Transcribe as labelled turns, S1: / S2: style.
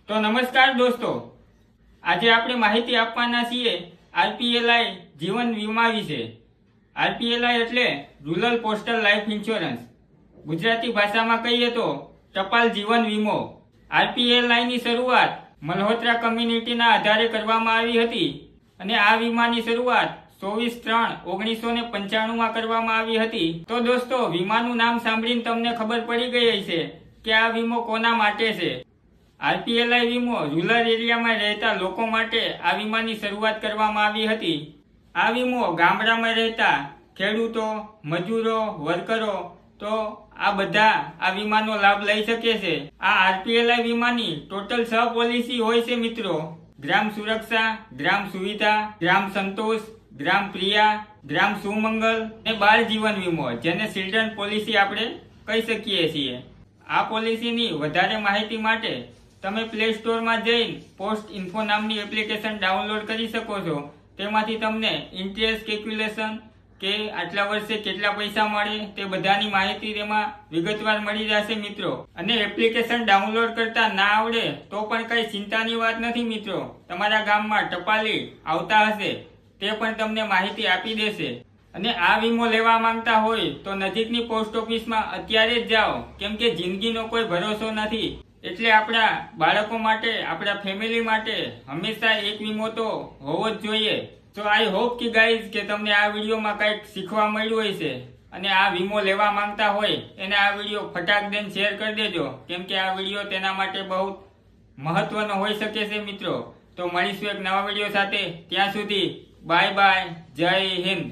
S1: તો નમસ્કાર દોસ્તો, આજે આપણે માહિતી આપવાના છીએ આરપીએલઆઈ જીવન વીમા વિશે। આરપીએલઆઈ એટલે rural postal life insurance. Gujarati ભાષામાં કહીએ તો ટપાલ જીવન વીમો। આરપીએલઆઈની શરૂઆત મલ્હોત્રા કમ્યુનિટીના આધારે કરવામાં આવી હતી અને આ વીમાની શરૂઆત 24/3/1995માં કરવામાં આવી હતી। તો દોસ્તો, વીમાનું નામ સાંભળીને તમને ખબર પડી ગઈ હશે કે આ વીમો કોના માટે છે। આરપીએલઆઈ વીમો રૂરલ એરિયામાં રહેતા લોકો માટે આ વીમાની શરૂઆત કરવામાં આવી હતી। આ વીમો ગામડામાં રહેતા ખેડૂતો, મજૂરો, વર્કરો તો આ બધા આ વીમાનો લાભ લઈ શકે છે। આ આરપીએલઆઈ વીમાની ટોટલ 6 પોલિસી હોય છે મિત્રો। ગ્રામ સુરક્ષા, ગ્રામ સુવિધા, ગ્રામ સંતોષ, ગ્રામ પ્રિયા, ગ્રામ સુમંગલ અને બાળ જીવન વીમો, જેને ચિલ્ડ્રન પોલિસી આપણે કહી શકીએ છીએ। આ પોલિસીની વધારે માહિતી માટે તમે પ્લે સ્ટોરમાં જઈને પોસ્ટ ઇન્ફો નામની એપ્લિકેશન ડાઉનલોડ કરી શકો છો। તેમાંથી તમને ઇન્ટરેસ્ટ કેલ્ક્યુલેશન કે આટલા વર્ષે કેટલા પૈસા મળે તે બધાની માહિતી તેમાં વિગતવાર મળી જશે મિત્રો। અને એપ્લિકેશન ડાઉનલોડ કરતા ના આવડે તો પણ કઈ ચિંતાની વાત નથી મિત્રો। તમારા ગામમાં ટપાલી આવતા હશે, તે પણ તમને માહિતી આપી દેશે। અને આ વીમો લેવા માંગતા હોય તો નજીકની પોસ્ટ ઓફિસમાં અત્યારે જ જાઓ, કેમ કે જિંદગીનો કોઈ ભરોસો નથી। એટલે આપણા બાળકો માટે, આપણા ફેમિલી માટે હંમેશા એક વીમો તો હોવો જ જોઈએ। તો આઈ હોપ કે ગાઈઝ કે તમને આ વિડીયોમાં કંઈક શીખવા મળ્યું હશે અને આ વીમો લેવા માંગતા હોય એને આ વિડીયો ફટાક દઈને શેર કરી દેજો, કેમ કે આ વિડીયો તેના માટે બહુ મહત્વનો હોઈ શકે છે મિત્રો। તો મળીશું એક નવા વિડીયો સાથે, ત્યાં સુધી બાય બાય, જય હિન્દ।